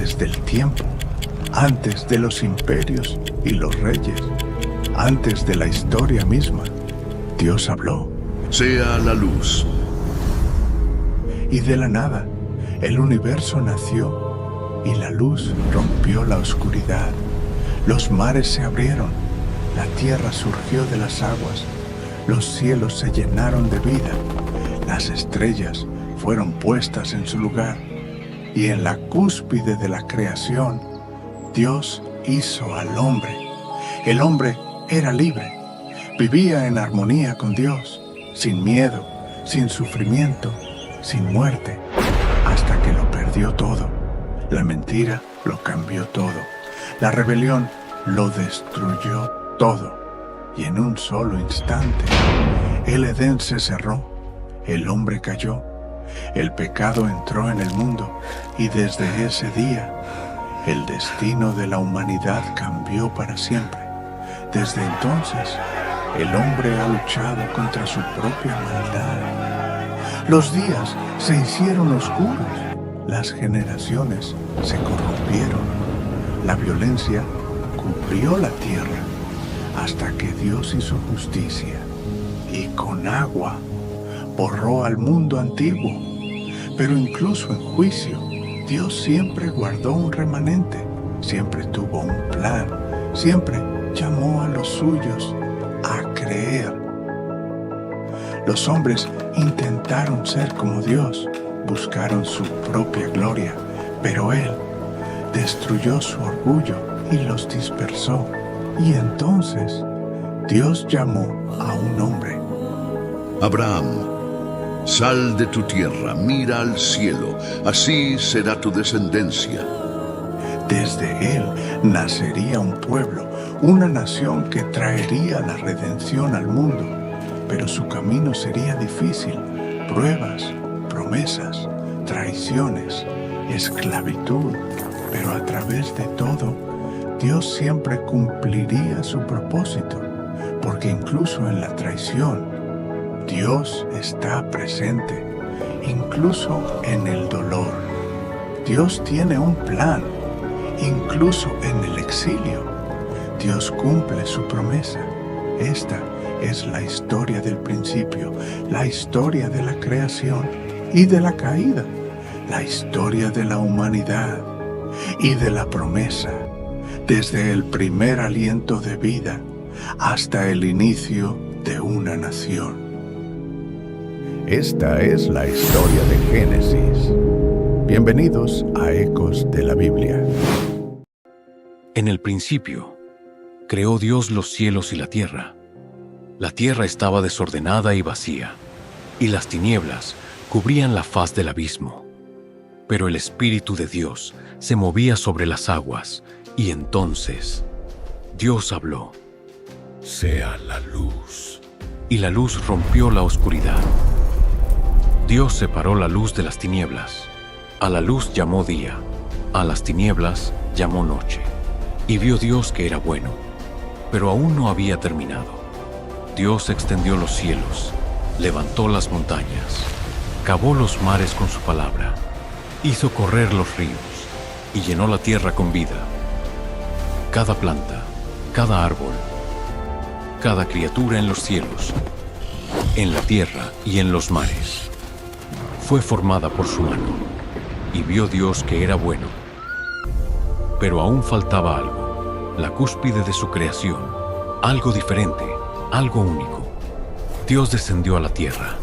antes del tiempo, antes de los imperios y los reyes, antes de la historia misma, Dios habló. Sea la luz. Y de la nada, el universo nació y la luz rompió la oscuridad. Los mares se abrieron, la tierra surgió de las aguas, los cielos se llenaron de vida, las estrellas fueron puestas en su lugar y en la cúspide de la creación, Dios hizo al hombre. El hombre era libre, vivía en armonía con Dios, sin miedo, sin sufrimiento, sin muerte, hasta que lo perdió todo. La mentira lo cambió todo. La rebelión lo destruyó todo. Y en un solo instante, el Edén se cerró, el hombre cayó, el pecado entró en el mundo y desde ese día, el destino de la humanidad cambió para siempre. Desde entonces, el hombre ha luchado contra su propia maldad. Los días se hicieron oscuros, las generaciones se corrompieron, la violencia cubrió la tierra hasta que Dios hizo justicia y con agua borró al mundo antiguo. Pero incluso en juicio, Dios siempre guardó un remanente, siempre tuvo un plan, siempre llamó a los suyos a creer. Los hombres intentaron ser como Dios, buscaron su propia gloria, pero Él destruyó su orgullo y los dispersó. Y entonces Dios llamó a un hombre. Abraham, sal de tu tierra, mira al cielo, así será tu descendencia. Desde él nacería un pueblo, una nación que traería la redención al mundo, pero su camino sería difícil, pruebas, promesas, traiciones, esclavitud, pero a través de todo, Dios siempre cumpliría su propósito, porque incluso en la traición, Dios está presente, incluso en el dolor. Dios tiene un plan, incluso en el exilio. Dios cumple su promesa. Esta es la historia del principio, la historia de la creación y de la caída, la historia de la humanidad y de la promesa, desde el primer aliento de vida hasta el inicio de una nación. Esta es la historia de Génesis. Bienvenidos a Ecos de la Biblia. En el principio, creó Dios los cielos y la tierra. La tierra estaba desordenada y vacía, y las tinieblas cubrían la faz del abismo. Pero el Espíritu de Dios se movía sobre las aguas, y entonces Dios habló: «Sea la luz». Y la luz rompió la oscuridad. Dios separó la luz de las tinieblas. A la luz llamó día, a las tinieblas llamó noche. Y vio Dios que era bueno, pero aún no había terminado. Dios extendió los cielos, levantó las montañas, cavó los mares con su palabra, hizo correr los ríos y llenó la tierra con vida. Cada planta, cada árbol, cada criatura en los cielos, en la tierra y en los mares, fue formada por su mano, y vio Dios que era bueno. Pero aún faltaba algo, la cúspide de su creación, algo diferente, algo único. Dios descendió a la tierra,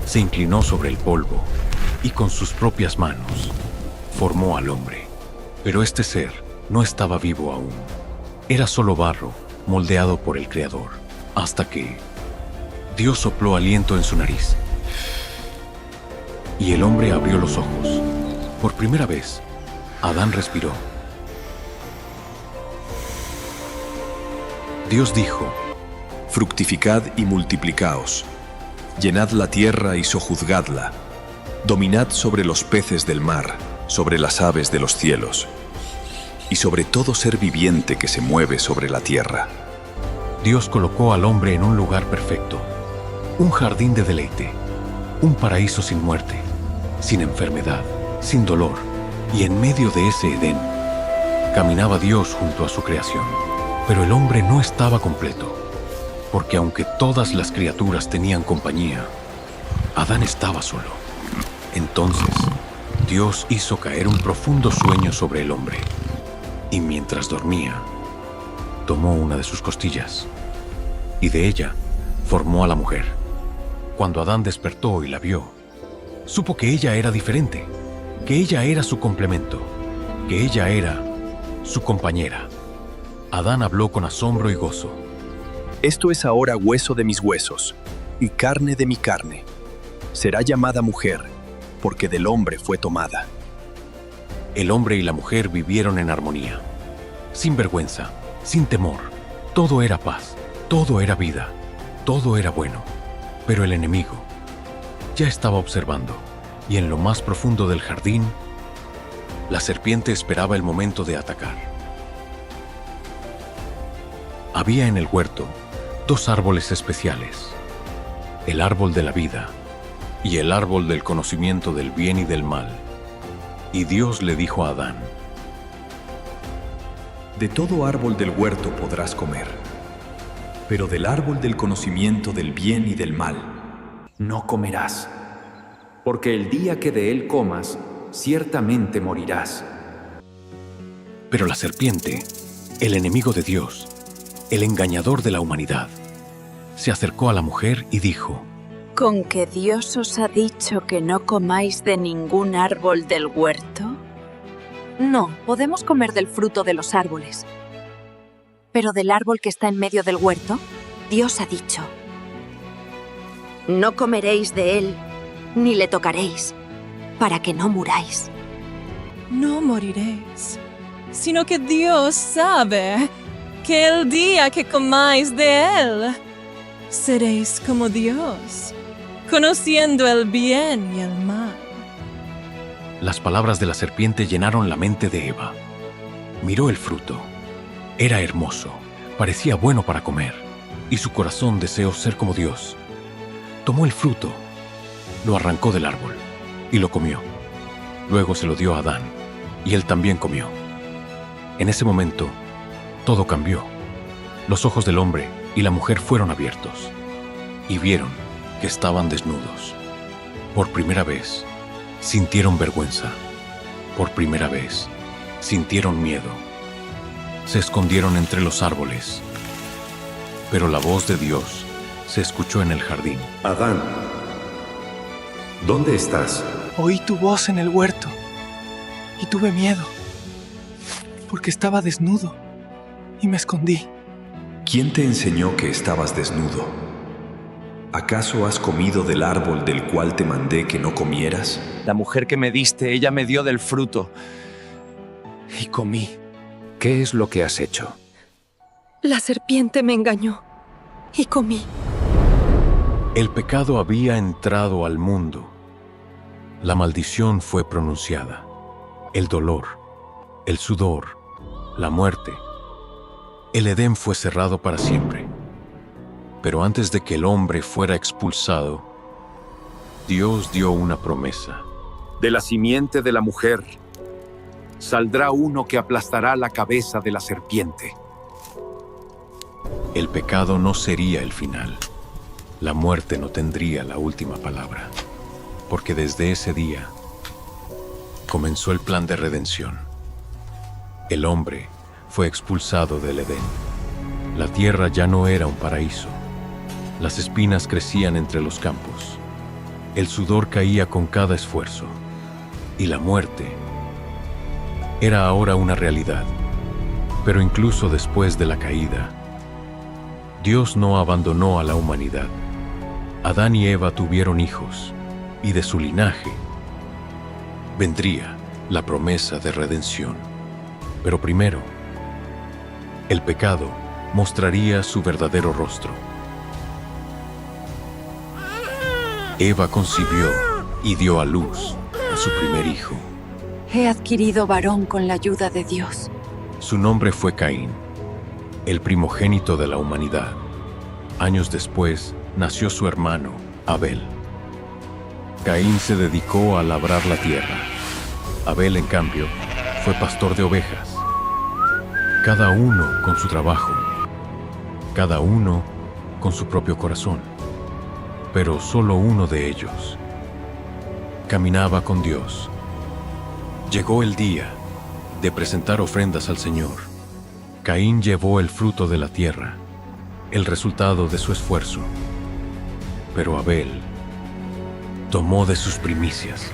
se inclinó sobre el polvo, y con sus propias manos formó al hombre. Pero este ser no estaba vivo aún. Era solo barro, moldeado por el Creador, hasta que Dios sopló aliento en su nariz. Y el hombre abrió los ojos. Por primera vez, Adán respiró. Dios dijo: fructificad y multiplicaos, llenad la tierra y sojuzgadla, dominad sobre los peces del mar, sobre las aves de los cielos, y sobre todo ser viviente que se mueve sobre la tierra. Dios colocó al hombre en un lugar perfecto, un jardín de deleite, un paraíso sin muerte, sin enfermedad, sin dolor, Y en medio de ese Edén, caminaba Dios junto a su creación. Pero el hombre no estaba completo, porque aunque todas las criaturas tenían compañía, Adán estaba solo. Entonces, Dios hizo caer un profundo sueño sobre el hombre, y mientras dormía, tomó una de sus costillas, y de ella formó a la mujer. Cuando Adán despertó y la vio, supo que ella era diferente, que ella era su complemento, que ella era su compañera. Adán habló con asombro y gozo. Esto es ahora hueso de mis huesos y carne de mi carne. Será llamada mujer, porque del hombre fue tomada. El hombre y la mujer vivieron en armonía, sin vergüenza, sin temor. Todo era paz, todo era vida, todo era bueno. Pero el enemigo ya estaba observando, y en lo más profundo del jardín, la serpiente esperaba el momento de atacar. Había en el huerto 2 árboles especiales, el árbol de la vida y el árbol del conocimiento del bien y del mal. Y Dios le dijo a Adán: De todo árbol del huerto podrás comer, pero del árbol del conocimiento del bien y del mal No comerás, porque el día que de él comas, ciertamente morirás. Pero la serpiente, el enemigo de Dios, el engañador de la humanidad, se acercó a la mujer y dijo: ¿Con que Dios os ha dicho que no comáis de ningún árbol del huerto? No, podemos comer del fruto de los árboles. Pero del árbol que está en medio del huerto, Dios ha dicho: No comeréis de él, ni le tocaréis, para que no muráis. No moriréis, sino que Dios sabe que el día que comáis de él, seréis como Dios, conociendo el bien y el mal. Las palabras de la serpiente llenaron la mente de Eva. Miró el fruto. Era hermoso, parecía bueno para comer, y su corazón deseó ser como Dios. Tomó el fruto, lo arrancó del árbol y lo comió. Luego se lo dio a Adán, y él también comió. En ese momento, todo cambió. Los ojos del hombre y la mujer fueron abiertos, y vieron que estaban desnudos. Por primera vez, sintieron vergüenza. Por primera vez, sintieron miedo. Se escondieron entre los árboles, pero la voz de Dios se escuchó en el jardín. Adán, ¿dónde estás? Oí tu voz en el huerto y tuve miedo, porque estaba desnudo y me escondí. ¿Quién te enseñó que estabas desnudo? ¿Acaso has comido del árbol del cual te mandé que no comieras? La mujer que me diste, ella me dio del fruto y comí. ¿Qué es lo que has hecho? La serpiente me engañó y comí. El pecado había entrado al mundo. La maldición fue pronunciada. El dolor, el sudor, la muerte. El Edén fue cerrado para siempre. Pero antes de que el hombre fuera expulsado, Dios dio una promesa. De la simiente de la mujer saldrá uno que aplastará la cabeza de la serpiente. El pecado no sería el final. La muerte no tendría la última palabra, porque desde ese día comenzó el plan de redención. El hombre fue expulsado del Edén. La tierra ya no era un paraíso. Las espinas crecían entre los campos. El sudor caía con cada esfuerzo. Y la muerte era ahora una realidad. Pero incluso después de la caída, Dios no abandonó a la humanidad. Adán y Eva tuvieron hijos, y de su linaje vendría la promesa de redención. Pero primero, el pecado mostraría su verdadero rostro. Eva concibió y dio a luz a su primer hijo. He adquirido varón con la ayuda de Dios. Su nombre fue Caín, el primogénito de la humanidad. Años después, nació su hermano, Abel. Caín se dedicó a labrar la tierra, Abel, en cambio, fue pastor de ovejas. Cada uno con su trabajo, cada uno con su propio corazón, pero solo uno de ellos caminaba con Dios. Llegó el día de presentar ofrendas al Señor. Caín llevó el fruto de la tierra, el resultado de su esfuerzo, pero Abel tomó de sus primicias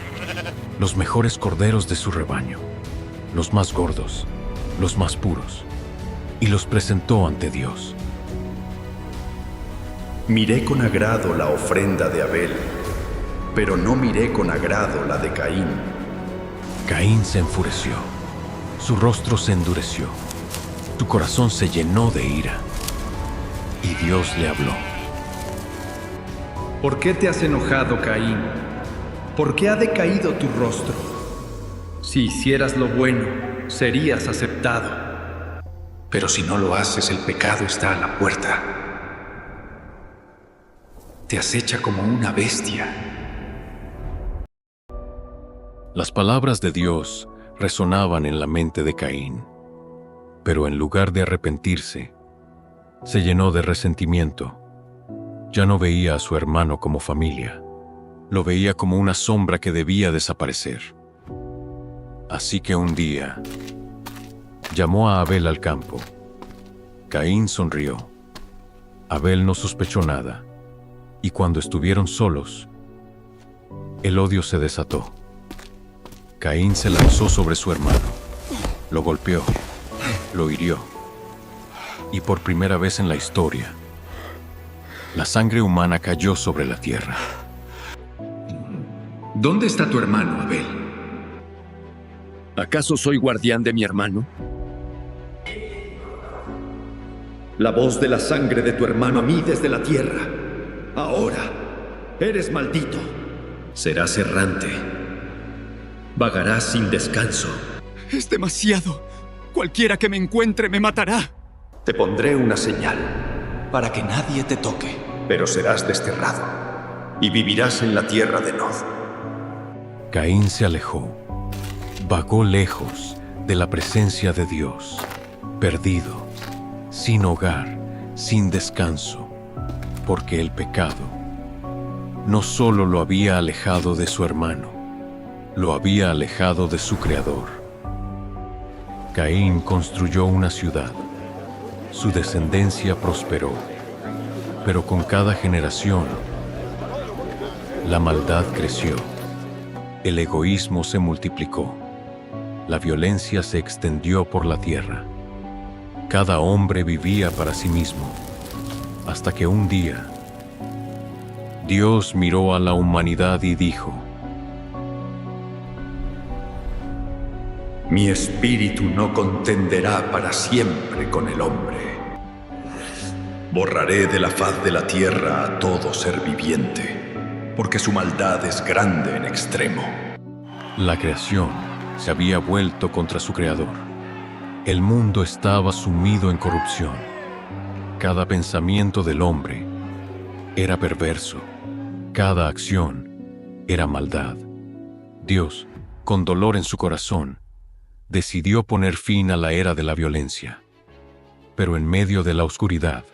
los mejores corderos de su rebaño, los más gordos, los más puros, y los presentó ante Dios. Miré con agrado la ofrenda de Abel, pero no miré con agrado la de Caín. Caín se enfureció, su rostro se endureció, su corazón se llenó de ira, y Dios le habló. ¿Por qué te has enojado, Caín? ¿Por qué ha decaído tu rostro? Si hicieras lo bueno, serías aceptado. Pero si no lo haces, el pecado está a la puerta. Te acecha como una bestia. Las palabras de Dios resonaban en la mente de Caín, pero en lugar de arrepentirse, se llenó de resentimiento. Ya no veía a su hermano como familia, lo veía como una sombra que debía desaparecer. Así que un día llamó a Abel al campo. Caín sonrió. Abel no sospechó nada, y cuando estuvieron solos, el odio se desató. Caín se lanzó sobre su hermano, lo golpeó, lo hirió, y por primera vez en la historia, la sangre humana cayó sobre la tierra. ¿Dónde está tu hermano, Abel? ¿Acaso soy guardián de mi hermano? La voz de la sangre de tu hermano a mí desde la tierra. Ahora, eres maldito. Serás errante. Vagarás sin descanso. Es demasiado. Cualquiera que me encuentre me matará. Te pondré una señal para que nadie te toque, pero serás desterrado y vivirás en la tierra de Nod. Caín se alejó, vagó lejos de la presencia de Dios, perdido, sin hogar, sin descanso, porque el pecado no solo lo había alejado de su hermano, lo había alejado de su Creador. Caín construyó una ciudad, su descendencia prosperó, pero con cada generación la maldad creció, el egoísmo se multiplicó, la violencia se extendió por la tierra. Cada hombre vivía para sí mismo, hasta que un día Dios miró a la humanidad y dijo: Mi espíritu no contenderá para siempre con el hombre. Borraré de la faz de la tierra a todo ser viviente, porque su maldad es grande en extremo. La creación se había vuelto contra su Creador. El mundo estaba sumido en corrupción. Cada pensamiento del hombre era perverso. Cada acción era maldad. Dios, con dolor en su corazón, decidió poner fin a la era de la violencia. Pero en medio de la oscuridad,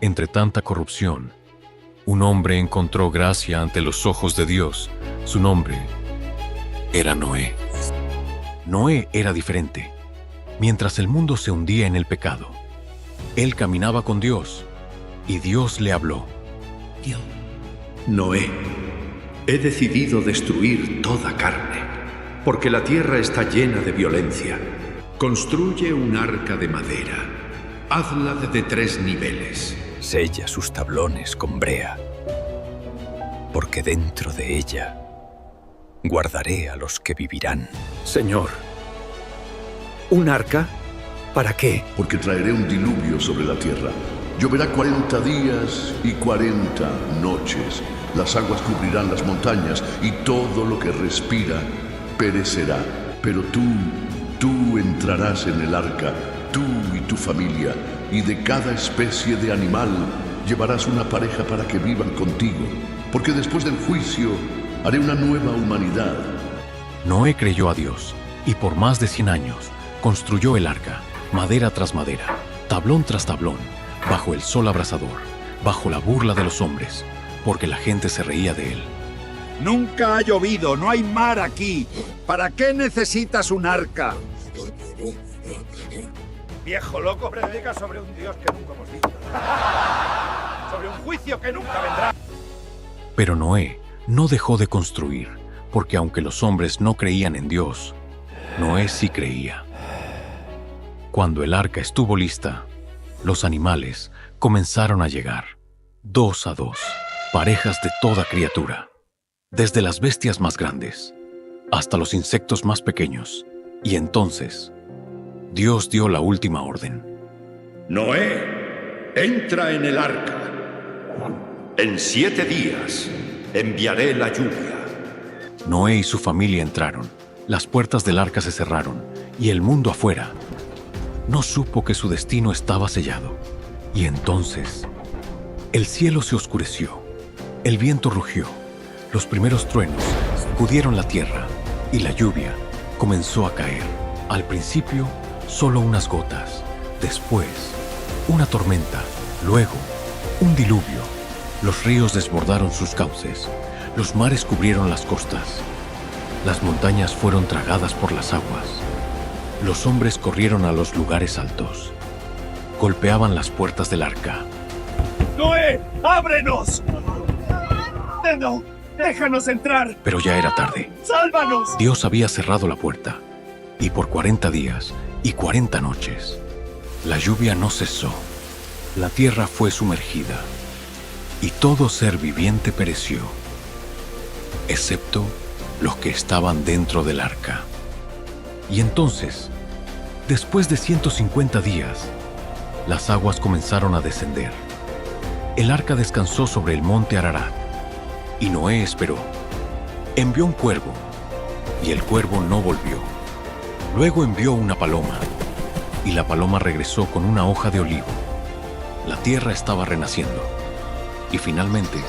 entre tanta corrupción, un hombre encontró gracia ante los ojos de Dios. Su nombre era Noé. Noé era diferente. Mientras el mundo se hundía en el pecado, él caminaba con Dios, y Dios le habló. Noé, he decidido destruir toda carne, porque la tierra está llena de violencia. Construye un arca de madera. Hazla de 3 niveles. Sella sus tablones con brea, porque dentro de ella guardaré a los que vivirán. Señor, ¿un arca? ¿Para qué? Porque traeré un diluvio sobre la tierra. Lloverá 40 días y 40 noches. Las aguas cubrirán las montañas y todo lo que respira perecerá. Pero tú entrarás en el arca, tú y tu familia, y de cada especie de animal llevarás una pareja para que vivan contigo. Porque después del juicio haré una nueva humanidad. Noé creyó a Dios y por más de 100 años construyó el arca, madera tras madera, tablón tras tablón, bajo el sol abrasador, bajo la burla de los hombres, porque la gente se reía de él. Nunca ha llovido, no hay mar aquí. ¿Para qué necesitas un arca? Viejo loco, predica sobre un Dios que nunca hemos visto. Sobre un juicio que nunca vendrá. Pero Noé no dejó de construir, porque aunque los hombres no creían en Dios, Noé sí creía. Cuando el arca estuvo lista, los animales comenzaron a llegar, 2 a 2, parejas de toda criatura, desde las bestias más grandes hasta los insectos más pequeños. Y entonces, Dios dio la última orden. Noé, entra en el arca. En 7 días enviaré la lluvia. Noé y su familia entraron, las puertas del arca se cerraron, y el mundo afuera no supo que su destino estaba sellado. Y entonces, el cielo se oscureció, el viento rugió, los primeros truenos sacudieron la tierra, y la lluvia comenzó a caer. Al principio, solo unas gotas, después, una tormenta, luego, un diluvio. Los ríos desbordaron sus cauces, los mares cubrieron las costas, las montañas fueron tragadas por las aguas, los hombres corrieron a los lugares altos, golpeaban las puertas del arca. ¡Noé, ábrenos! ¡No, déjanos entrar! Pero ya era tarde. ¡Sálvanos! Dios había cerrado la puerta, y por 40 días y 40 noches, la lluvia no cesó, la tierra fue sumergida, y todo ser viviente pereció, excepto los que estaban dentro del arca. Y entonces, después de 150 días, las aguas comenzaron a descender. El arca descansó sobre el monte Ararat, y Noé esperó. Envió un cuervo, y el cuervo no volvió. Luego envió una paloma, y la paloma regresó con una hoja de olivo. La tierra estaba renaciendo. Y finalmente,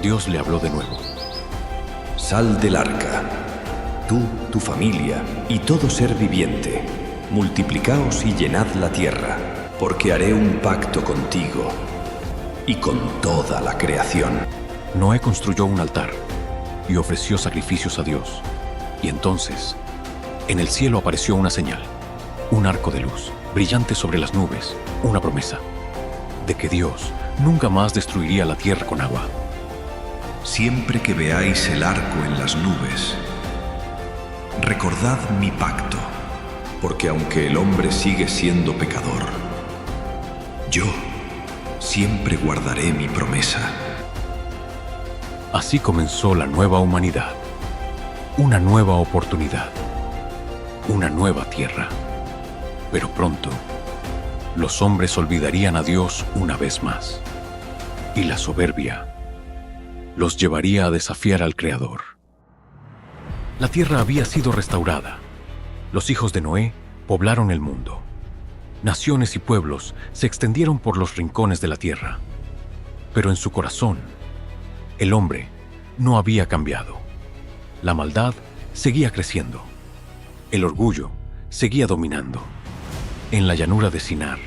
Dios le habló de nuevo. Sal del arca, tú, tu familia y todo ser viviente. Multiplicaos y llenad la tierra, porque haré un pacto contigo y con toda la creación. Noé construyó un altar y ofreció sacrificios a Dios. Y entonces, en el cielo apareció una señal, un arco de luz, brillante sobre las nubes, una promesa de que Dios nunca más destruiría la tierra con agua. Siempre que veáis el arco en las nubes, recordad mi pacto, porque aunque el hombre sigue siendo pecador, yo siempre guardaré mi promesa. Así comenzó la nueva humanidad, una nueva oportunidad, una nueva tierra. Pero pronto, los hombres olvidarían a Dios una vez más, y la soberbia los llevaría a desafiar al Creador. La tierra había sido restaurada. Los hijos de Noé poblaron el mundo. Naciones y pueblos se extendieron por los rincones de la tierra. Pero en su corazón, el hombre no había cambiado. La maldad seguía creciendo. El orgullo seguía dominando. En la llanura de Sinar,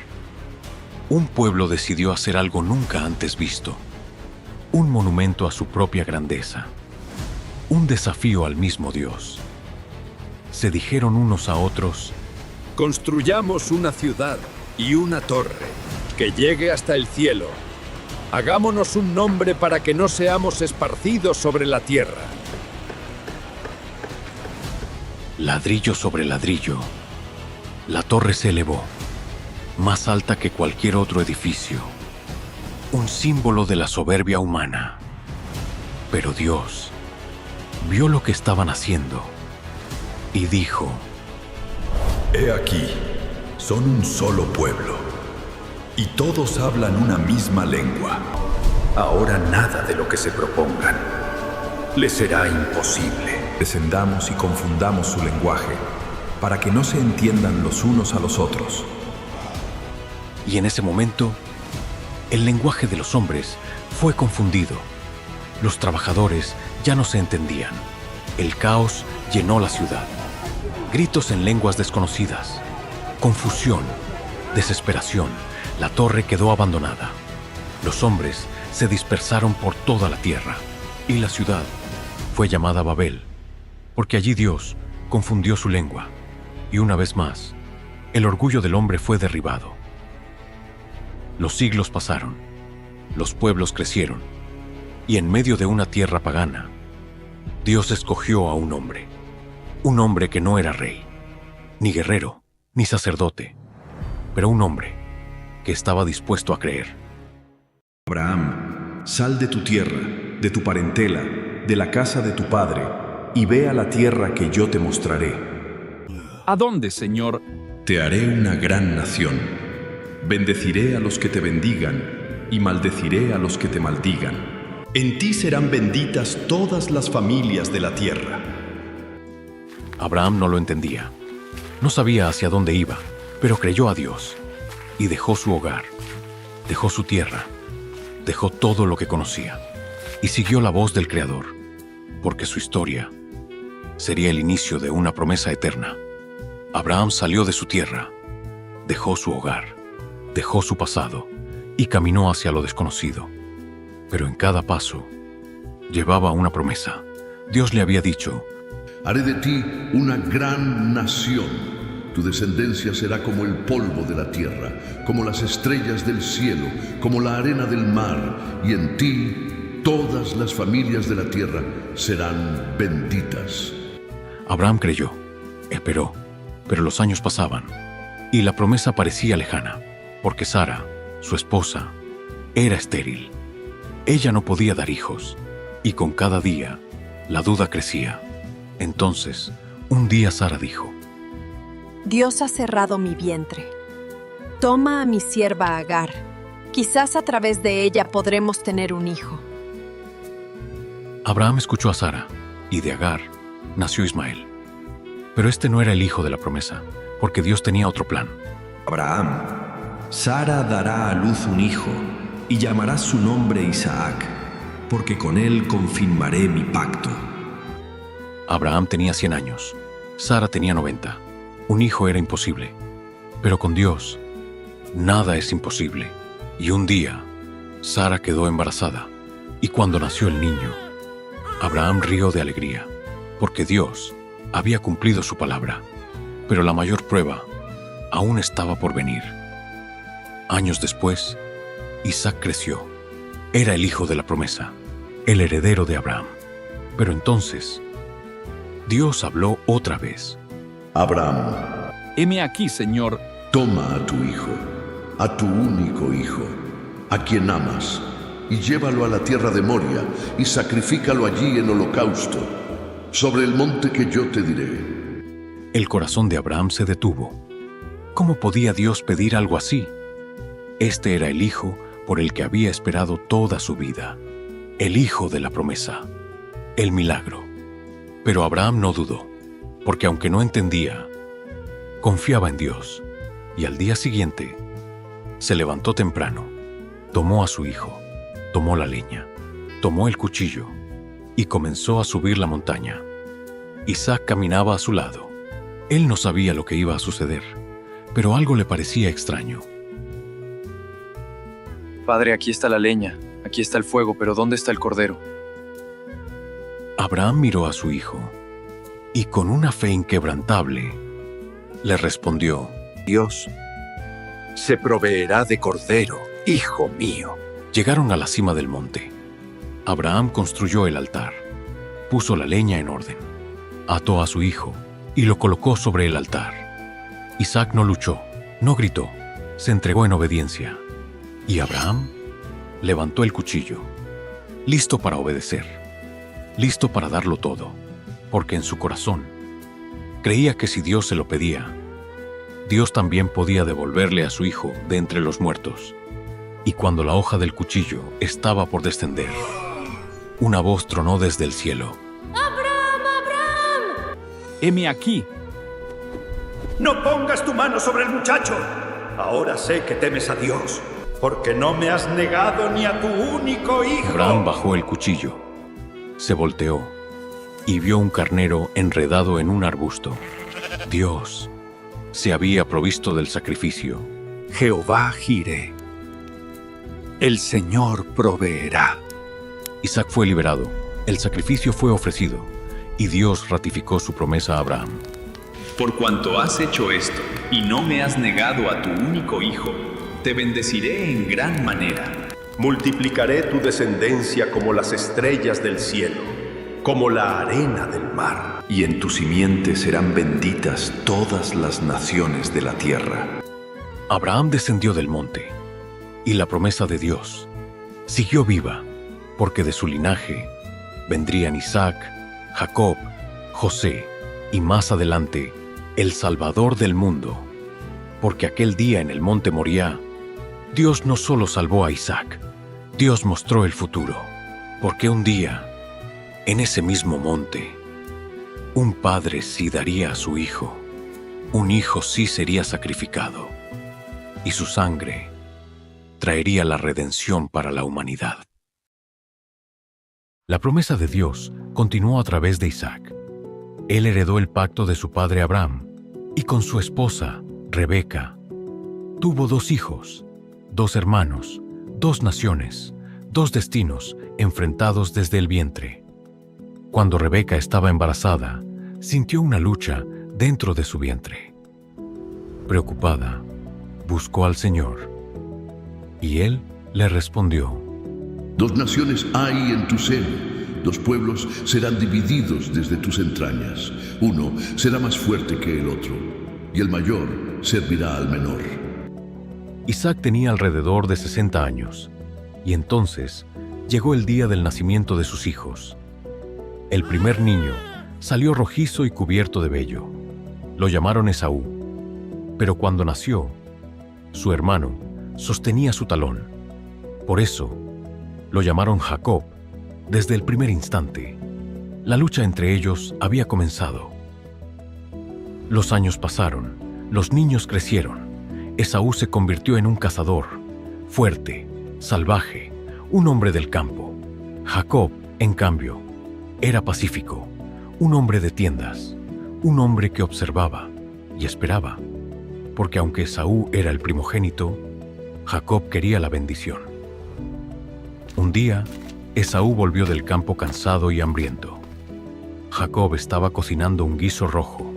un pueblo decidió hacer algo nunca antes visto. Un monumento a su propia grandeza. Un desafío al mismo Dios. Se dijeron unos a otros: construyamos una ciudad y una torre que llegue hasta el cielo. Hagámonos un nombre para que no seamos esparcidos sobre la tierra. Ladrillo sobre ladrillo, la torre se elevó, más alta que cualquier otro edificio, un símbolo de la soberbia humana. Pero Dios vio lo que estaban haciendo y dijo: He aquí, son un solo pueblo, y todos hablan una misma lengua. Ahora nada de lo que se propongan les será imposible. Descendamos y confundamos su lenguaje, para que no se entiendan los unos a los otros. Y en ese momento, el lenguaje de los hombres fue confundido. Los trabajadores ya no se entendían. El caos llenó la ciudad. Gritos en lenguas desconocidas. Confusión. Desesperación. La torre quedó abandonada. Los hombres se dispersaron por toda la tierra. Y la ciudad fue llamada Babel, porque allí Dios confundió su lengua. Y una vez más, el orgullo del hombre fue derribado. Los siglos pasaron. Los pueblos crecieron. Y en medio de una tierra pagana, Dios escogió a un hombre que no era rey, ni guerrero, ni sacerdote, pero un hombre que estaba dispuesto a creer. Abraham, sal de tu tierra, de tu parentela, de la casa de tu padre, y ve a la tierra que yo te mostraré. ¿A dónde, Señor? Te haré una gran nación. Bendeciré a los que te bendigan, y maldeciré a los que te maldigan. En ti serán benditas todas las familias de la tierra. Abraham no lo entendía. No sabía hacia dónde iba, pero creyó a Dios y dejó su hogar, dejó su tierra, dejó todo lo que conocía y siguió la voz del Creador, porque su historia sería el inicio de una promesa eterna. Abraham salió de su tierra, dejó su hogar, dejó su pasado y caminó hacia lo desconocido. Pero en cada paso llevaba una promesa. Dios le había dicho: haré de ti una gran nación. Tu descendencia será como el polvo de la tierra, como las estrellas del cielo, como la arena del mar, y en ti todas las familias de la tierra serán benditas. Abraham creyó, esperó, pero los años pasaban, y la promesa parecía lejana, porque Sara, su esposa, era estéril. Ella no podía dar hijos, y con cada día la duda crecía. Entonces, un día Sara dijo: Dios ha cerrado mi vientre. Toma a mi sierva Agar. Quizás a través de ella podremos tener un hijo. Abraham escuchó a Sara, y de Agar nació Ismael. Pero este no era el hijo de la promesa, porque Dios tenía otro plan. Abraham, Sara dará a luz un hijo, y llamarás su nombre Isaac, porque con él confirmaré mi pacto. Abraham tenía 100 años, Sara tenía 90. Un hijo era imposible, pero con Dios nada es imposible. Y un día, Sara quedó embarazada, y cuando nació el niño, Abraham rió de alegría, porque Dios había cumplido su palabra. Pero la mayor prueba aún estaba por venir. Años después, Isaac creció. Era el hijo de la promesa, el heredero de Abraham. Pero entonces, Dios habló otra vez. Abraham, heme aquí, Señor. Toma a tu hijo, a tu único hijo, a quien amas, y llévalo a la tierra de Moria, y sacrifícalo allí en holocausto, sobre el monte que yo te diré. El corazón de Abraham se detuvo. ¿Cómo podía Dios pedir algo así? Este era el hijo por el que había esperado toda su vida, el hijo de la promesa, el milagro. Pero Abraham no dudó, porque aunque no entendía, confiaba en Dios, y al día siguiente se levantó temprano, tomó a su hijo, tomó la leña, tomó el cuchillo y comenzó a subir la montaña. Isaac caminaba a su lado. Él no sabía lo que iba a suceder, pero algo le parecía extraño. Padre, aquí está la leña, aquí está el fuego, pero ¿dónde está el cordero? Abraham miró a su hijo y con una fe inquebrantable le respondió: Dios se proveerá de cordero, hijo mío. Llegaron a la cima del monte. Abraham construyó el altar, puso la leña en orden, ató a su hijo y lo colocó sobre el altar. Isaac no luchó, no gritó, se entregó en obediencia. Y Abraham levantó el cuchillo, listo para obedecer, listo para darlo todo, porque en su corazón creía que si Dios se lo pedía, Dios también podía devolverle a su hijo de entre los muertos. Y cuando la hoja del cuchillo estaba por descender, una voz tronó desde el cielo: ¡Abraham, Abraham! Heme aquí. ¡No pongas tu mano sobre el muchacho! Ahora sé que temes a Dios, porque no me has negado ni a tu único hijo. Abraham bajó el cuchillo, se volteó y vio un carnero enredado en un arbusto. Dios se había provisto del sacrificio. Jehová Jireh, el Señor proveerá. Isaac fue liberado, el sacrificio fue ofrecido, y Dios ratificó su promesa a Abraham. Por cuanto has hecho esto, y no me has negado a tu único hijo, te bendeciré en gran manera. Multiplicaré tu descendencia como las estrellas del cielo, como la arena del mar. Y en tu simiente serán benditas todas las naciones de la tierra. Abraham descendió del monte, y la promesa de Dios siguió viva, porque de su linaje vendrían Isaac, Jacob, José, y más adelante, el Salvador del mundo. Porque aquel día en el monte Moriah, Dios no solo salvó a Isaac, Dios mostró el futuro. Porque un día, en ese mismo monte, un padre sí daría a su hijo, un hijo sí sería sacrificado, y su sangre traería la redención para la humanidad. La promesa de Dios continuó a través de Isaac. Él heredó el pacto de su padre Abraham, y con su esposa, Rebeca, tuvo 2 hijos, 2 hermanos, 2 naciones, 2 destinos enfrentados desde el vientre. Cuando Rebeca estaba embarazada, sintió una lucha dentro de su vientre. Preocupada, buscó al Señor, y Él le respondió: 2 naciones hay en tu seno, 2 pueblos serán divididos desde tus entrañas. Uno será más fuerte que el otro, y el mayor servirá al menor. Isaac tenía alrededor de 60 años, y entonces llegó el día del nacimiento de sus hijos. El primer niño salió rojizo y cubierto de vello. Lo llamaron Esaú, pero cuando nació, su hermano sostenía su talón. Por eso, lo llamaron Jacob. Desde el primer instante, la lucha entre ellos había comenzado. Los años pasaron, los niños crecieron. Esaú se convirtió en un cazador, fuerte, salvaje, un hombre del campo. Jacob, en cambio, era pacífico, un hombre de tiendas, un hombre que observaba y esperaba, porque aunque Esaú era el primogénito, Jacob quería la bendición. Un día, Esaú volvió del campo cansado y hambriento. Jacob estaba cocinando un guiso rojo.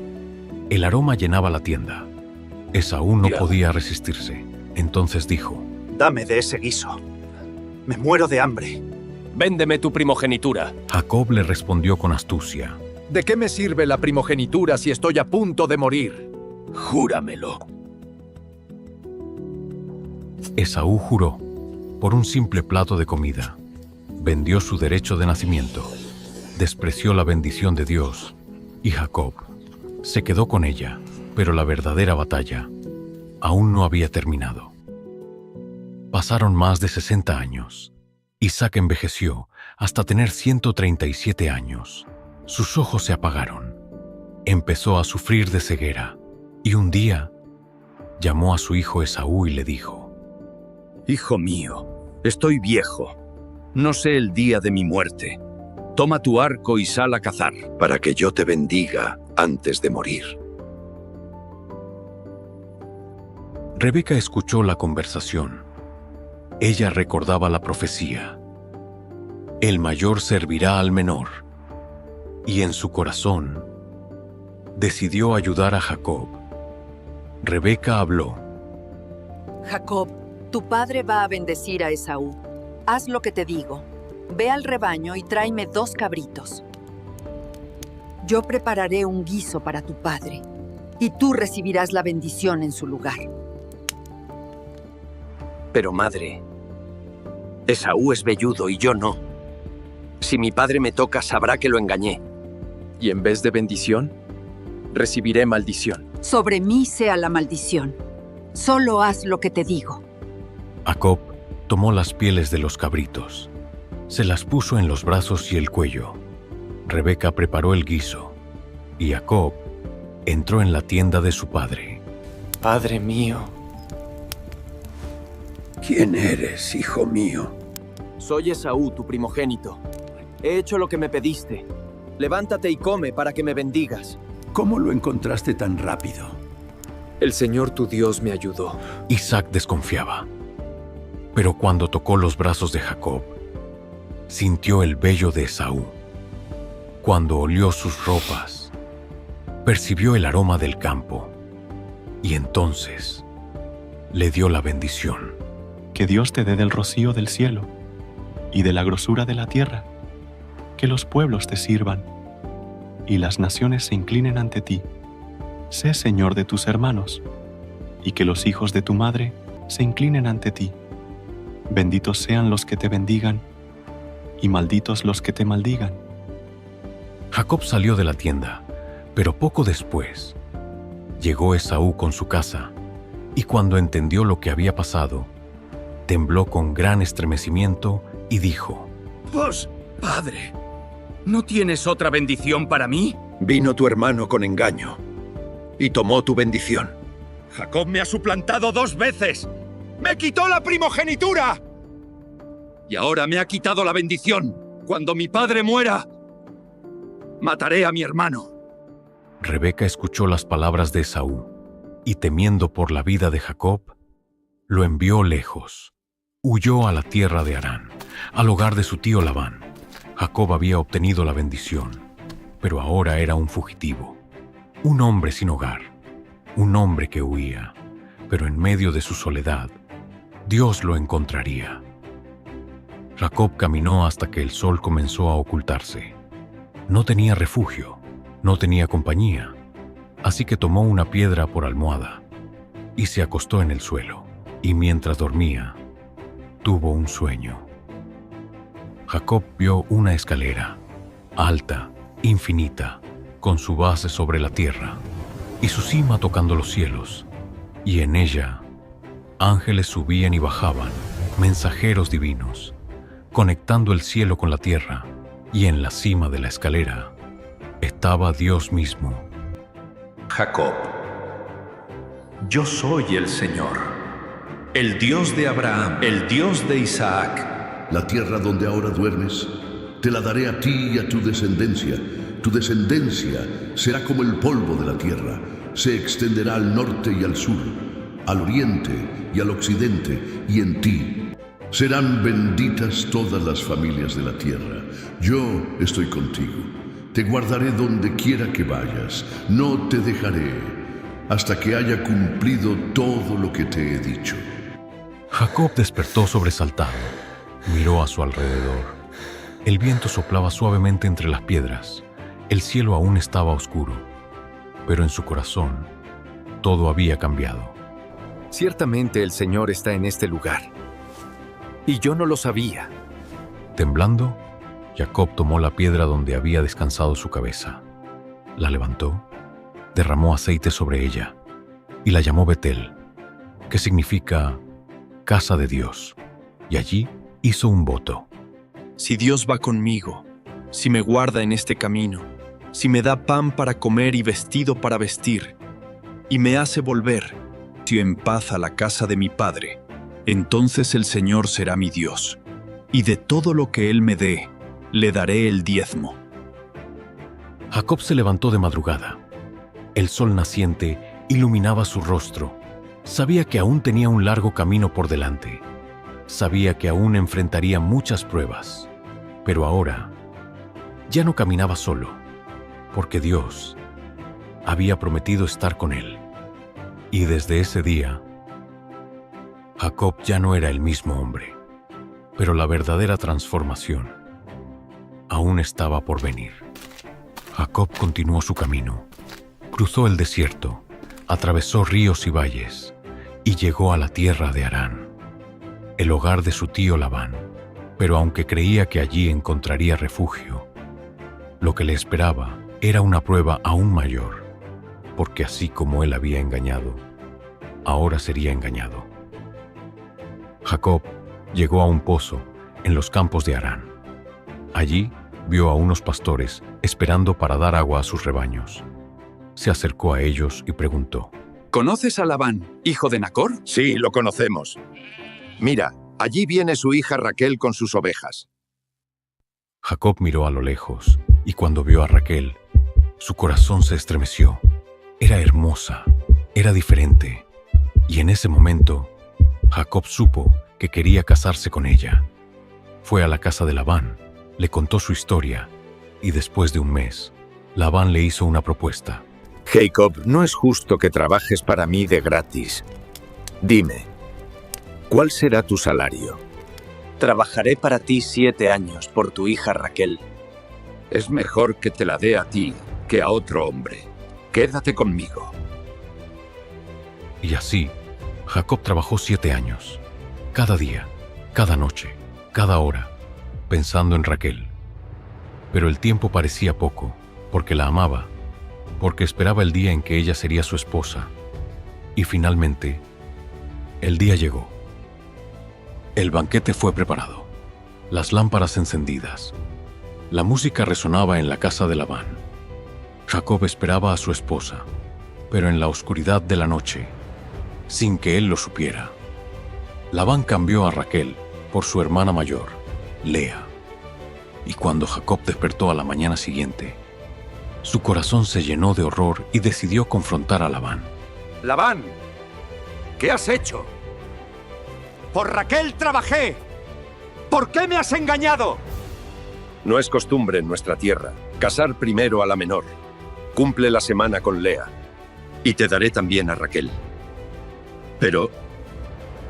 El aroma llenaba la tienda. Esaú no podía resistirse. Entonces dijo: Dame de ese guiso. Me muero de hambre. Véndeme tu primogenitura. Jacob le respondió con astucia: ¿De qué me sirve la primogenitura si estoy a punto de morir? Júramelo. Esaú juró por un simple plato de comida. Vendió su derecho de nacimiento, despreció la bendición de Dios, y Jacob se quedó con ella, pero la verdadera batalla aún no había terminado. Pasaron más de 60 años. Isaac envejeció hasta tener 137 años. Sus ojos se apagaron. Empezó a sufrir de ceguera, y un día llamó a su hijo Esaú y le dijo: Hijo mío, estoy viejo. No sé el día de mi muerte. Toma tu arco y sal a cazar, para que yo te bendiga antes de morir. Rebeca escuchó la conversación. Ella recordaba la profecía: el mayor servirá al menor. Y en su corazón decidió ayudar a Jacob. Rebeca habló: Jacob, tu padre va a bendecir a Esaú. Haz lo que te digo. Ve al rebaño y tráeme 2 cabritos. Yo prepararé un guiso para tu padre, y tú recibirás la bendición en su lugar. Pero madre, Esaú es velludo y yo no. Si mi padre me toca, sabrá que lo engañé. Y en vez de bendición, recibiré maldición. Sobre mí sea la maldición. Solo haz lo que te digo. Jacob tomó las pieles de los cabritos, se las puso en los brazos y el cuello. Rebeca preparó el guiso, y Jacob entró en la tienda de su padre. Padre mío. ¿Quién eres, hijo mío? Soy Esaú, tu primogénito. He hecho lo que me pediste. levántate y come para que me bendigas. ¿Cómo lo encontraste tan rápido? El Señor tu Dios me ayudó. Isaac desconfiaba. Pero cuando tocó los brazos de Jacob, sintió el vello de Esaú. Cuando olió sus ropas, percibió el aroma del campo. Y entonces le dio la bendición. Que Dios te dé del rocío del cielo y de la grosura de la tierra. Que los pueblos te sirvan y las naciones se inclinen ante ti. Sé Señor de tus hermanos y que los hijos de tu madre se inclinen ante ti. Benditos sean los que te bendigan y malditos los que te maldigan. Jacob salió de la tienda, pero poco después llegó Esaú con su casa, y cuando entendió lo que había pasado, tembló con gran estremecimiento y dijo: Vos, padre, ¿no tienes otra bendición para mí? Vino tu hermano con engaño y tomó tu bendición. Jacob me ha suplantado 2 veces. ¡Me quitó la primogenitura! Y ahora me ha quitado la bendición. Cuando mi padre muera, mataré a mi hermano. Rebeca escuchó las palabras de Esaú, y temiendo por la vida de Jacob, lo envió lejos. Huyó a la tierra de Harán, al hogar de su tío Labán. Jacob había obtenido la bendición, pero ahora era un fugitivo, un hombre sin hogar, un hombre que huía, pero en medio de su soledad, Dios lo encontraría. Jacob caminó hasta que el sol comenzó a ocultarse. No tenía refugio, no tenía compañía, así que tomó una piedra por almohada y se acostó en el suelo, y mientras dormía, tuvo un sueño. Jacob vio una escalera, alta, infinita, con su base sobre la tierra y su cima tocando los cielos, y en ella ángeles subían y bajaban, mensajeros divinos, conectando el cielo con la tierra, y en la cima de la escalera estaba Dios mismo. Jacob, yo soy el Señor, el Dios de Abraham, el Dios de Isaac. La tierra donde ahora duermes, te la daré a ti y a tu descendencia. Tu descendencia será como el polvo de la tierra, se extenderá al norte y al sur, al oriente y al occidente, y en ti serán benditas todas las familias de la tierra. Yo estoy contigo, te guardaré donde quiera que vayas, no te dejaré hasta que haya cumplido todo lo que te he dicho. Jacob despertó sobresaltado, miró a su alrededor. El viento soplaba suavemente entre las piedras, el cielo aún estaba oscuro, pero en su corazón todo había cambiado. Ciertamente el Señor está en este lugar, y yo no lo sabía. Temblando, Jacob tomó la piedra donde había descansado su cabeza, la levantó, derramó aceite sobre ella y la llamó Betel, que significa casa de Dios, y allí hizo un voto. Si Dios va conmigo, si me guarda en este camino, si me da pan para comer y vestido para vestir, y me hace volver en paz a la casa de mi padre, entonces el Señor será mi Dios, y de todo lo que Él me dé, le daré el diezmo. Jacob se levantó de madrugada. El sol naciente iluminaba su rostro. Sabía que aún tenía un largo camino por delante. Sabía que aún enfrentaría muchas pruebas. Pero ahora ya no caminaba solo, porque Dios había prometido estar con él. Y desde ese día, Jacob ya no era el mismo hombre, pero la verdadera transformación aún estaba por venir. Jacob continuó su camino, cruzó el desierto, atravesó ríos y valles, y llegó a la tierra de Harán, el hogar de su tío Labán. Pero aunque creía que allí encontraría refugio, lo que le esperaba era una prueba aún mayor, porque así como él había engañado, ahora sería engañado. Jacob llegó a un pozo en los campos de Harán. Allí vio a unos pastores esperando para dar agua a sus rebaños. Se acercó a ellos y preguntó: ¿Conoces a Labán, hijo de Nacor? Sí, lo conocemos. Mira, allí viene su hija Raquel con sus ovejas. Jacob miró a lo lejos, y cuando vio a Raquel, su corazón se estremeció. Era hermosa, era diferente, y en ese momento, Jacob supo que quería casarse con ella. Fue a la casa de Labán, le contó su historia, y después de un mes, Labán le hizo una propuesta. Jacob, no es justo que trabajes para mí de gratis. Dime, ¿cuál será tu salario? Trabajaré para ti 7 años por tu hija Raquel. Es mejor que te la dé a ti que a otro hombre. Quédate conmigo. Y así, Jacob trabajó 7 años, cada día, cada noche, cada hora, pensando en Raquel. Pero el tiempo parecía poco, porque la amaba, porque esperaba el día en que ella sería su esposa. Y finalmente, el día llegó. El banquete fue preparado, las lámparas encendidas. La música resonaba en la casa de Labán. Jacob esperaba a su esposa, pero en la oscuridad de la noche, sin que él lo supiera, Labán cambió a Raquel por su hermana mayor, Lea. Y cuando Jacob despertó a la mañana siguiente, su corazón se llenó de horror y decidió confrontar a Labán. Labán, ¿qué has hecho? Por Raquel trabajé. ¿Por qué me has engañado? No es costumbre en nuestra tierra casar primero a la menor. Cumple la semana con Lea, y te daré también a Raquel. Pero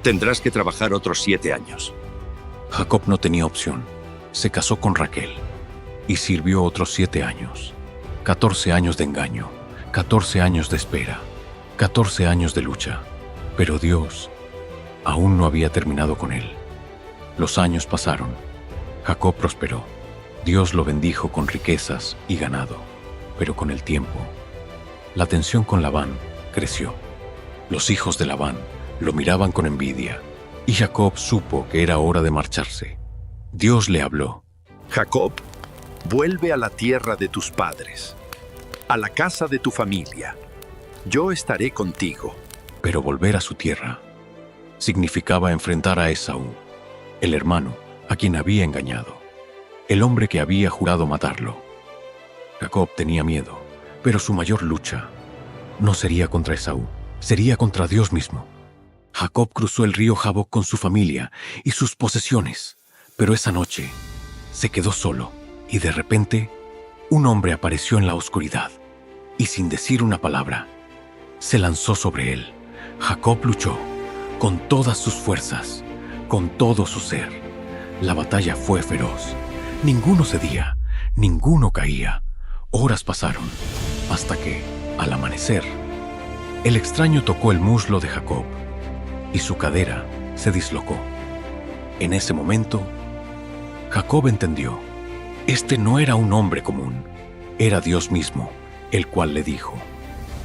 tendrás que trabajar otros 7 años. Jacob no tenía opción. Se casó con Raquel y sirvió otros 7 años. 14 años de engaño, 14 años de espera, 14 años de lucha. Pero Dios aún no había terminado con él. Los años pasaron. Jacob prosperó. Dios lo bendijo con riquezas y ganado. Pero con el tiempo, la tensión con Labán creció. Los hijos de Labán lo miraban con envidia, y Jacob supo que era hora de marcharse. Dios le habló. Jacob, vuelve a la tierra de tus padres, a la casa de tu familia. Yo estaré contigo. Pero volver a su tierra significaba enfrentar a Esaú, el hermano a quien había engañado, el hombre que había jurado matarlo. Jacob tenía miedo, pero su mayor lucha no sería contra Esaú, sería contra Dios mismo. Jacob cruzó el río Jaboc con su familia y sus posesiones, pero esa noche se quedó solo y de repente un hombre apareció en la oscuridad y sin decir una palabra, se lanzó sobre él. Jacob luchó con todas sus fuerzas, con todo su ser. La batalla fue feroz. Ninguno cedía, ninguno caía. Horas pasaron, hasta que, al amanecer, el extraño tocó el muslo de Jacob y su cadera se dislocó. En ese momento, Jacob entendió. Este no era un hombre común, era Dios mismo, el cual le dijo: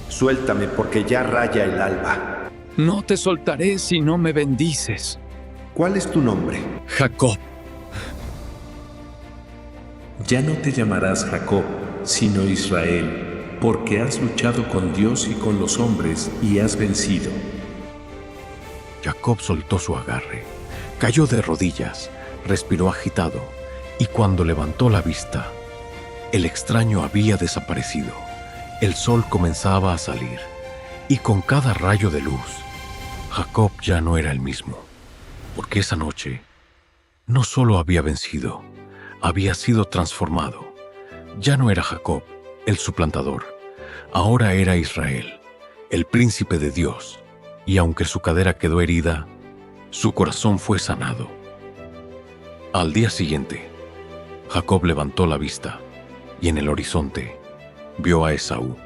Suéltame porque ya raya el alba. No te soltaré si no me bendices. ¿Cuál es tu nombre? Jacob. Ya no te llamarás Jacob, sino Israel, porque has luchado con Dios y con los hombres y has vencido. Jacob soltó su agarre, cayó de rodillas, respiró agitado, y cuando levantó la vista, el extraño había desaparecido. El sol comenzaba a salir, y con cada rayo de luz, Jacob ya no era el mismo, porque esa noche no solo había vencido, había sido transformado. Ya no era Jacob, el suplantador, ahora era Israel, el príncipe de Dios, y aunque su cadera quedó herida, su corazón fue sanado. Al día siguiente, Jacob levantó la vista, y en el horizonte vio a Esaú.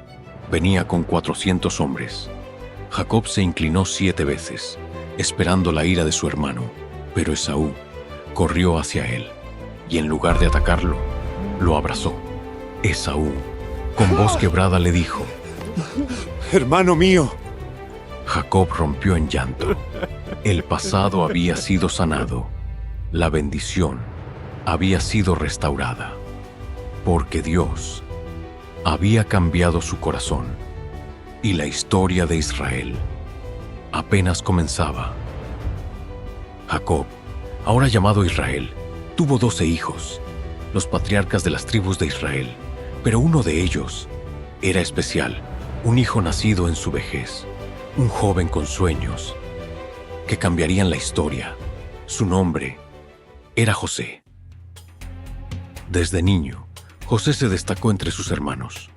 Venía con 400 hombres. Jacob se inclinó 7 veces, esperando la ira de su hermano, pero Esaú corrió hacia él, y en lugar de atacarlo, lo abrazó. Esaú, con voz quebrada, le dijo: ¡Hermano mío! Jacob rompió en llanto. El pasado había sido sanado. La bendición había sido restaurada, porque Dios había cambiado su corazón, y la historia de Israel apenas comenzaba. Jacob, ahora llamado Israel, tuvo 12 hijos. los patriarcas de las tribus de Israel, pero uno de ellos era especial, un hijo nacido en su vejez, un joven con sueños que cambiarían la historia. Su nombre era José. Desde niño, José se destacó entre sus hermanos.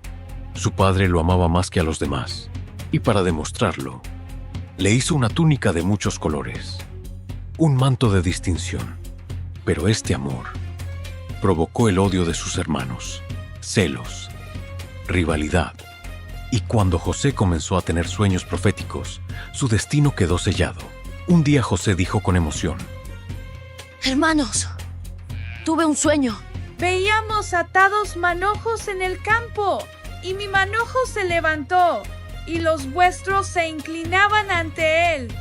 Su padre lo amaba más que a los demás, y para demostrarlo, le hizo una túnica de muchos colores, un manto de distinción. Pero este amor provocó el odio de sus hermanos, celos, rivalidad, y cuando José comenzó a tener sueños proféticos, su destino quedó sellado. Un día José dijo con emoción: Hermanos, tuve un sueño. Veíamos atados manojos en el campo, y mi manojo se levantó, y los vuestros se inclinaban ante él.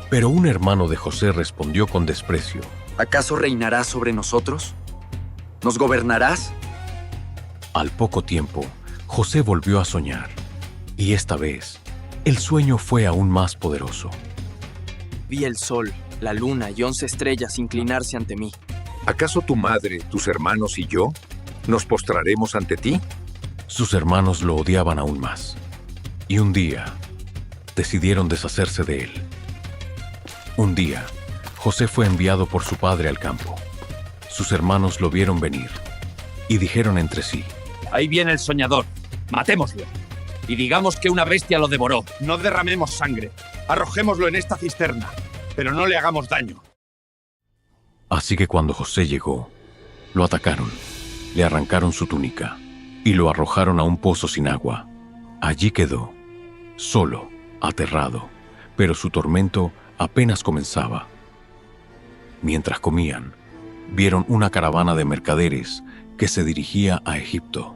Pero un hermano de José respondió con desprecio: ¿Acaso reinarás sobre nosotros? ¿Nos gobernarás? Al poco tiempo, José volvió a soñar, y esta vez, el sueño fue aún más poderoso. Vi el sol, la luna y 11 estrellas inclinarse ante mí. ¿Acaso tu madre, tus hermanos y yo nos postraremos ante ti? Sus hermanos lo odiaban aún más, y un día decidieron deshacerse de él. Un día, José fue enviado por su padre al campo. Sus hermanos lo vieron venir y dijeron entre sí: Ahí viene el soñador, matémoslo y digamos que una bestia lo devoró. No derramemos sangre, arrojémoslo en esta cisterna, pero no le hagamos daño. Así que cuando José llegó, lo atacaron, le arrancaron su túnica y lo arrojaron a un pozo sin agua. Allí quedó, solo, aterrado, pero su tormento apenas comenzaba. Mientras comían, vieron una caravana de mercaderes que se dirigía a Egipto.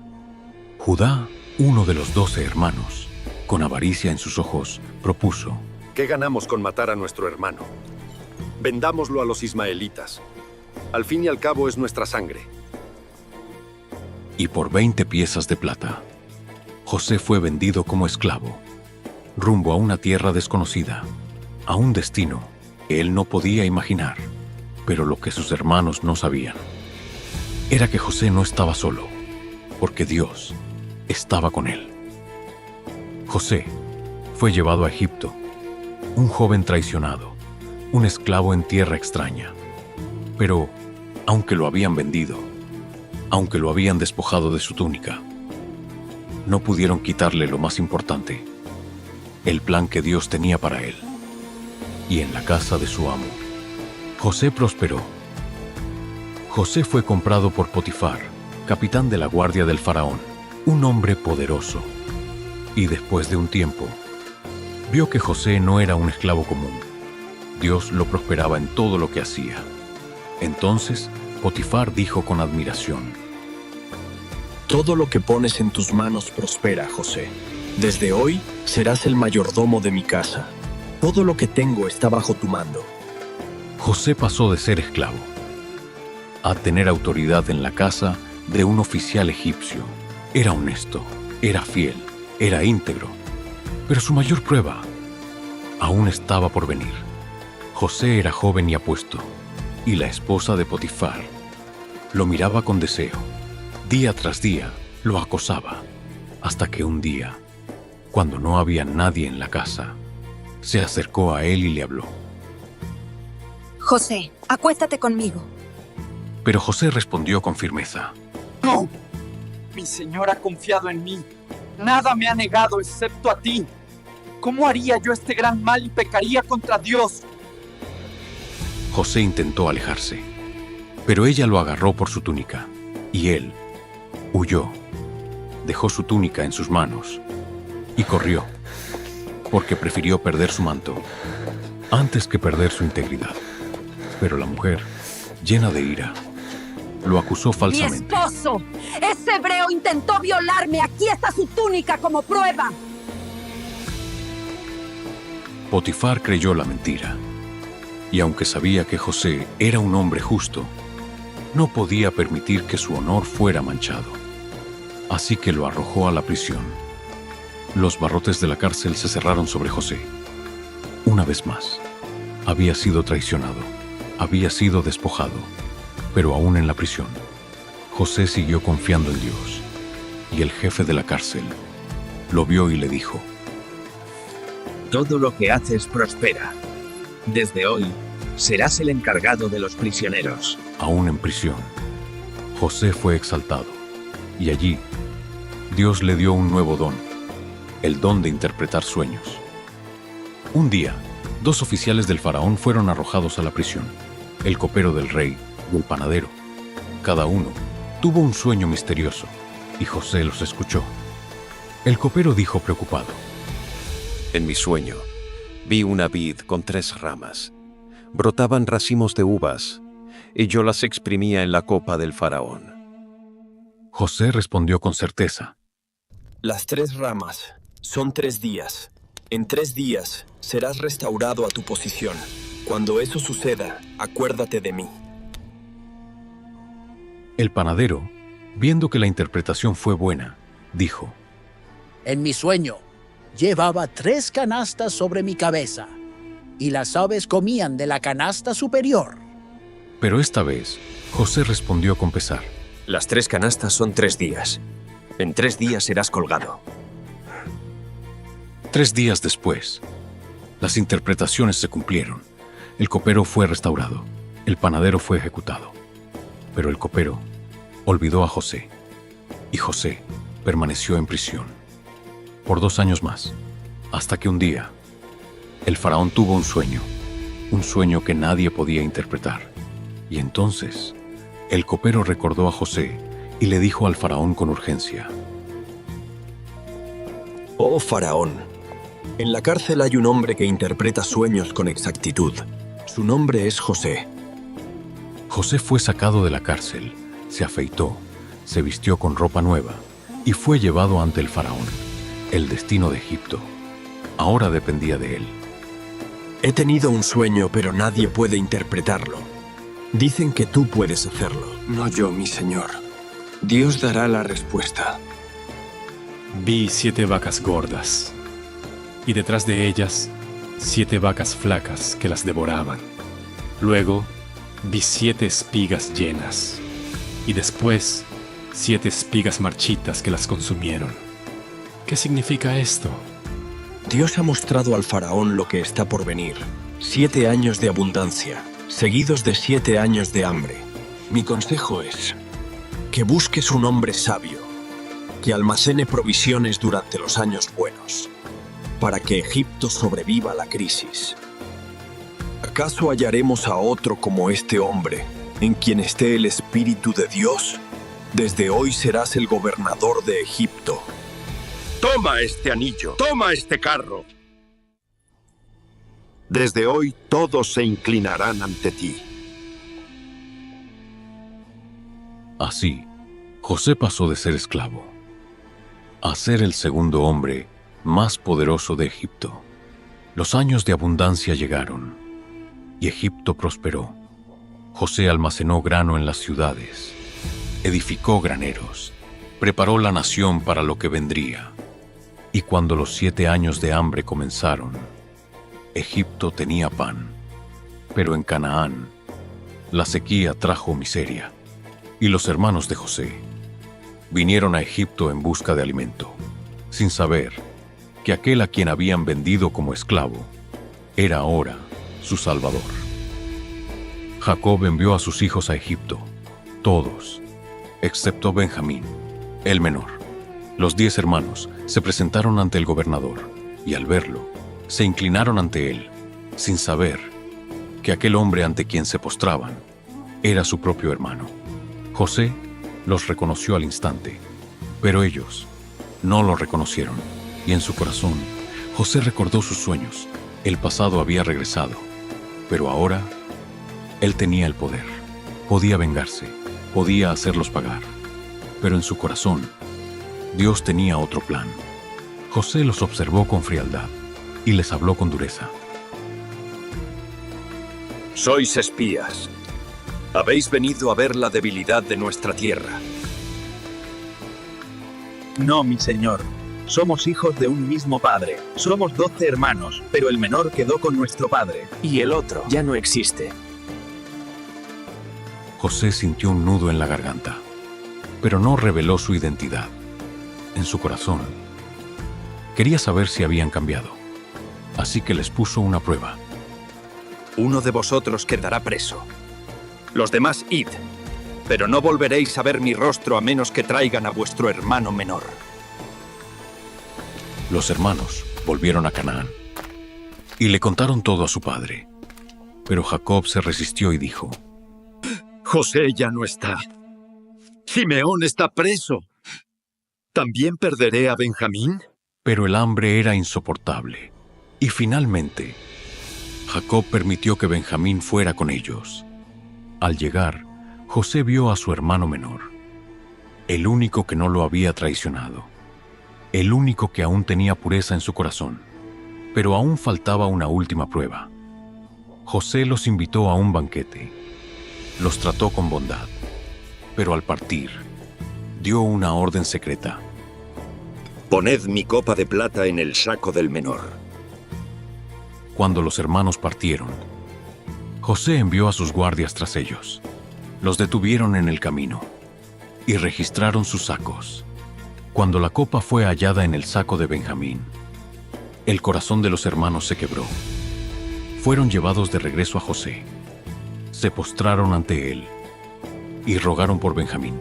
Judá, uno de los 12 hermanos, con avaricia en sus ojos, propuso: ¿Qué ganamos con matar a nuestro hermano? Vendámoslo a los ismaelitas. Al fin y al cabo es nuestra sangre. Y por 20 piezas de plata, José fue vendido como esclavo, rumbo a una tierra desconocida, a un destino que él no podía imaginar. Pero lo que sus hermanos no sabían era que José no estaba solo, porque Dios estaba con él. José fue llevado a Egipto, un joven traicionado, un esclavo en tierra extraña. Pero, aunque lo habían vendido, aunque lo habían despojado de su túnica, no pudieron quitarle lo más importante, el plan que Dios tenía para él. Y en la casa de su amo, José prosperó. José fue comprado por Potifar, capitán de la guardia del faraón, un hombre poderoso. Y después de un tiempo, vio que José no era un esclavo común. Dios lo prosperaba en todo lo que hacía. Entonces, Potifar dijo con admiración: Todo lo que pones en tus manos prospera, José. Desde hoy serás el mayordomo de mi casa. Todo lo que tengo está bajo tu mando. José pasó de ser esclavo a tener autoridad en la casa de un oficial egipcio. Era honesto, era fiel, era íntegro. Pero su mayor prueba aún estaba por venir. José era joven y apuesto, y la esposa de Potifar lo miraba con deseo. Día tras día lo acosaba, hasta que un día, cuando no había nadie en la casa, se acercó a él y le habló. José, acuéstate conmigo. Pero José respondió con firmeza: No, mi señor ha confiado en mí. Nada me ha negado excepto a ti. ¿Cómo haría yo este gran mal y pecaría contra Dios? José intentó alejarse, pero ella lo agarró por su túnica, y él huyó. Dejó su túnica en sus manos y corrió, porque prefirió perder su manto antes que perder su integridad. Pero la mujer, llena de ira, lo acusó falsamente. ¡Mi esposo! ¡Ese hebreo intentó violarme! ¡Aquí está su túnica como prueba! Potifar creyó la mentira, y aunque sabía que José era un hombre justo, no podía permitir que su honor fuera manchado. Así que lo arrojó a la prisión. Los barrotes de la cárcel se cerraron sobre José. Una vez más, había sido traicionado, había sido despojado, pero aún en la prisión, José siguió confiando en Dios, y el jefe de la cárcel lo vio y le dijo: todo lo que haces prospera. Desde hoy, serás el encargado de los prisioneros. Aún en prisión, José fue exaltado, y allí Dios le dio un nuevo don, el don de interpretar sueños. Un día, 2 oficiales del faraón fueron arrojados a la prisión, el copero del rey y el panadero. Cada uno tuvo un sueño misterioso, y José los escuchó. El copero dijo preocupado: en mi sueño, vi una vid con 3 ramas. Brotaban racimos de uvas, y yo las exprimía en la copa del faraón. José respondió con certeza: las 3 ramas son 3 días. En 3 días serás restaurado a tu posición. Cuando eso suceda, acuérdate de mí. El panadero, viendo que la interpretación fue buena, dijo: en mi sueño, llevaba 3 canastas sobre mi cabeza, y las aves comían de la canasta superior. Pero esta vez, José respondió con pesar: las 3 canastas son 3 días. En 3 días serás colgado. 3 días después, las interpretaciones se cumplieron. El copero fue restaurado, el panadero fue ejecutado. Pero el copero olvidó a José, y José permaneció en prisión por 2 años más, hasta que un día el faraón tuvo un sueño que nadie podía interpretar. Y entonces el copero recordó a José y le dijo al faraón con urgencia: oh faraón, en la cárcel hay un hombre que interpreta sueños con exactitud. Su nombre es José. José fue sacado de la cárcel, se afeitó, se vistió con ropa nueva y fue llevado ante el faraón. El destino de Egipto ahora dependía de él. He tenido un sueño, pero nadie puede interpretarlo. Dicen que tú puedes hacerlo. No yo, mi señor. Dios dará la respuesta. Vi 7 vacas gordas, y detrás de ellas 7 vacas flacas que las devoraban. Luego vi 7 espigas llenas, y después 7 espigas marchitas que las consumieron. ¿Qué significa esto? Dios ha mostrado al faraón lo que está por venir. 7 años de abundancia, seguidos de 7 años de hambre. Mi consejo es que busques un hombre sabio, que almacene provisiones durante los años buenos, para que Egipto sobreviva a la crisis. ¿Acaso hallaremos a otro como este hombre, en quien esté el Espíritu de Dios? Desde hoy serás el gobernador de Egipto. Toma este anillo, toma este carro. Desde hoy todos se inclinarán ante ti. Así, José pasó de ser esclavo a ser el segundo hombre más poderoso de Egipto. Los años de abundancia llegaron y Egipto prosperó. José almacenó grano en las ciudades, edificó graneros, preparó la nación para lo que vendría. Y cuando los 7 años de hambre comenzaron, Egipto tenía pan, pero en Canaán la sequía trajo miseria. Y los hermanos de José vinieron a Egipto en busca de alimento, sin saber que aquel a quien habían vendido como esclavo era ahora su Salvador. Jacob envió a sus hijos a Egipto, todos, excepto Benjamín, el menor. Los 10 hermanos se presentaron ante el gobernador y al verlo, se inclinaron ante él, sin saber que aquel hombre ante quien se postraban era su propio hermano. José los reconoció al instante, pero ellos no lo reconocieron, y en su corazón José recordó sus sueños. El pasado había regresado, pero ahora él tenía el poder, podía vengarse, podía hacerlos pagar, pero en su corazón Dios tenía otro plan. José los observó con frialdad y les habló con dureza. Sois espías. Habéis venido a ver la debilidad de nuestra tierra. No, mi señor. Somos hijos de un mismo padre. Somos 12 hermanos, pero el menor quedó con nuestro padre. Y el otro ya no existe. José sintió un nudo en la garganta. pero no reveló su identidad. En su corazón, quería saber si habían cambiado, así que les puso una prueba. Uno de vosotros quedará preso. Los demás id, pero no volveréis a ver mi rostro a menos que traigan a vuestro hermano menor. Los hermanos volvieron a Canaán y le contaron todo a su padre. Pero Jacob se resistió y dijo: José ya no está. Simeón está preso. ¿También perderé a Benjamín? Pero el hambre era insoportable, y finalmente Jacob permitió que Benjamín fuera con ellos. Al llegar, José vio a su hermano menor, el único que no lo había traicionado, el único que aún tenía pureza en su corazón. Pero aún faltaba una última prueba. José los invitó a un banquete. Los trató con bondad, pero al partir, dio una orden secreta. Poned mi copa de plata en el saco del menor. Cuando los hermanos partieron, José envió a sus guardias tras ellos. Los detuvieron en el camino y registraron sus sacos. Cuando la copa fue hallada en el saco de Benjamín, el corazón de los hermanos se quebró. Fueron llevados de regreso a José. Se postraron ante él y rogaron por Benjamín.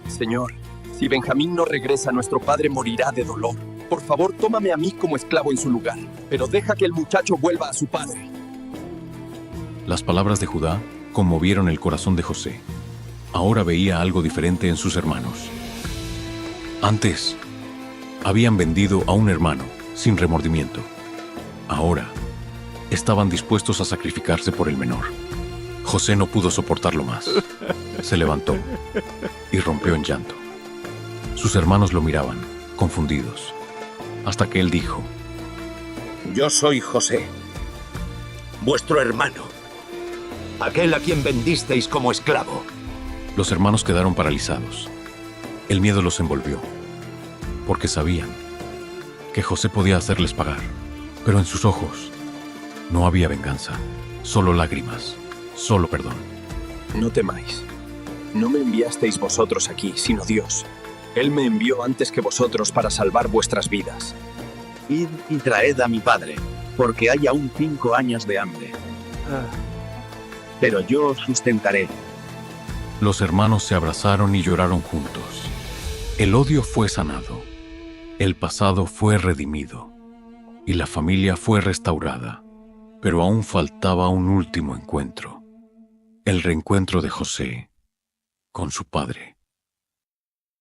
Señor, si Benjamín no regresa, nuestro padre morirá de dolor. Por favor, tómame a mí como esclavo en su lugar, pero deja que el muchacho vuelva a su padre. Las palabras de Judá conmovieron el corazón de José. Ahora veía algo diferente en sus hermanos. Antes, habían vendido a un hermano sin remordimiento. Ahora, estaban dispuestos a sacrificarse por el menor. José no pudo soportarlo más. Se levantó y rompió en llanto. Sus hermanos lo miraban, confundidos, hasta que él dijo: Yo soy José, vuestro hermano, aquel a quien vendisteis como esclavo. Los hermanos quedaron paralizados. El miedo los envolvió, porque sabían que José podía hacerles pagar. Pero en sus ojos no había venganza, solo lágrimas, solo perdón. No temáis. No me enviasteis vosotros aquí, sino Dios. Él me envió antes que vosotros para salvar vuestras vidas. Id y traed a mi padre, porque hay aún 5 años de hambre. Pero yo os sustentaré. Los hermanos se abrazaron y lloraron juntos. El odio fue sanado, el pasado fue redimido, y la familia fue restaurada. Pero aún faltaba un último encuentro, el reencuentro de José con su padre.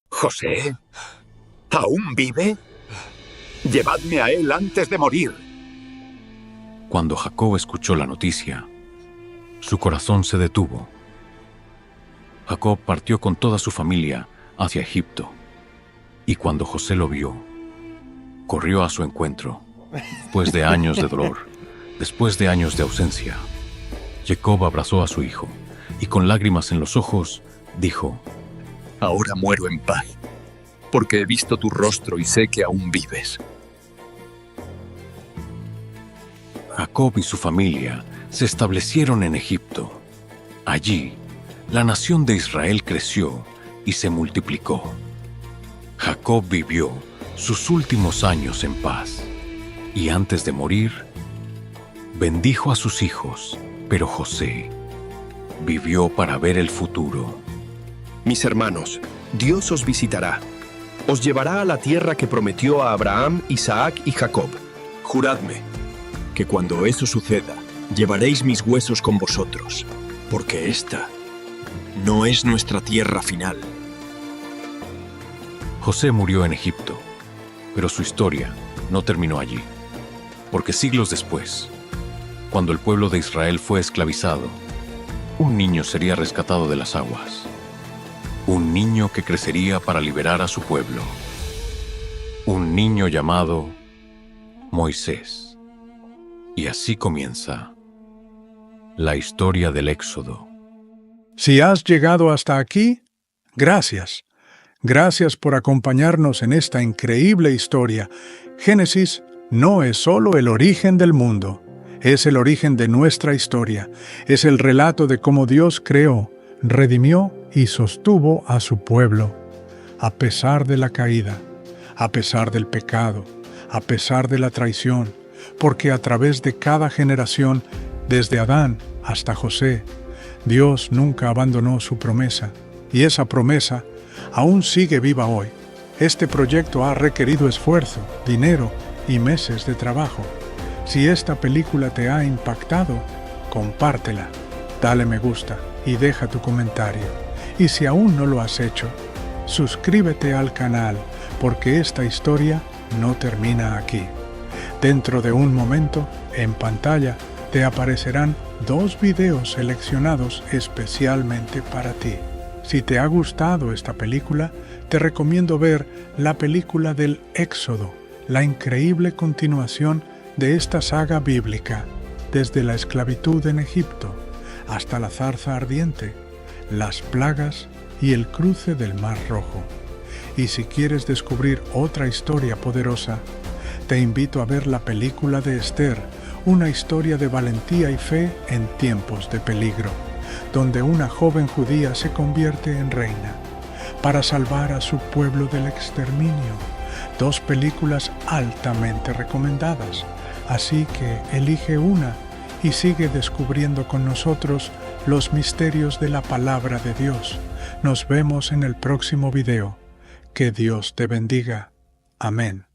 ¿José? ¿Aún vive? Llevadme a él antes de morir. Cuando Jacob escuchó la noticia, su corazón se detuvo. Jacob partió con toda su familia hacia Egipto, y cuando José lo vio, corrió a su encuentro. Después de años de dolor, después de años de ausencia, Jacob abrazó a su hijo y con lágrimas en los ojos dijo: Ahora muero en paz, porque he visto tu rostro y sé que aún vives. Jacob y su familia se establecieron en Egipto. Allí, la nación de Israel creció y se multiplicó. Jacob vivió sus últimos años en paz, y antes de morir, bendijo a sus hijos, pero José vivió para ver el futuro. Mis hermanos, Dios os visitará. Os llevará a la tierra que prometió a Abraham, Isaac y Jacob. Juradme que cuando eso suceda, llevaréis mis huesos con vosotros, porque esta no es nuestra tierra final. José murió en Egipto, pero su historia no terminó allí, porque siglos después, cuando el pueblo de Israel fue esclavizado, un niño sería rescatado de las aguas. Un niño que crecería para liberar a su pueblo. Un niño llamado Moisés. Y así comienza la historia del Éxodo. Si has llegado hasta aquí, gracias. Gracias por acompañarnos en esta increíble historia. Génesis no es solo el origen del mundo, es el origen de nuestra historia. Es el relato de cómo Dios creó, redimió y sostuvo a su pueblo, a pesar de la caída, a pesar del pecado, a pesar de la traición, porque a través de cada generación, desde Adán hasta José, Dios nunca abandonó su promesa, y esa promesa aún sigue viva hoy. Este proyecto ha requerido esfuerzo, dinero y meses de trabajo. Si esta película te ha impactado, compártela, dale me gusta y deja tu comentario. Y si aún no lo has hecho, suscríbete al canal, porque esta historia no termina aquí. Dentro de un momento, en pantalla, te aparecerán 2 videos seleccionados especialmente para ti. Si te ha gustado esta película, te recomiendo ver la película del Éxodo, la increíble continuación de esta saga bíblica, desde la esclavitud en Egipto hasta la zarza ardiente, las plagas y el cruce del Mar Rojo. Y si quieres descubrir otra historia poderosa, te invito a ver la película de Esther, una historia de valentía y fe en tiempos de peligro, donde una joven judía se convierte en reina para salvar a su pueblo del exterminio. 2 películas altamente recomendadas, así que elige una y sigue descubriendo con nosotros los misterios de la palabra de Dios. Nos vemos en el próximo video. Que Dios te bendiga. Amén.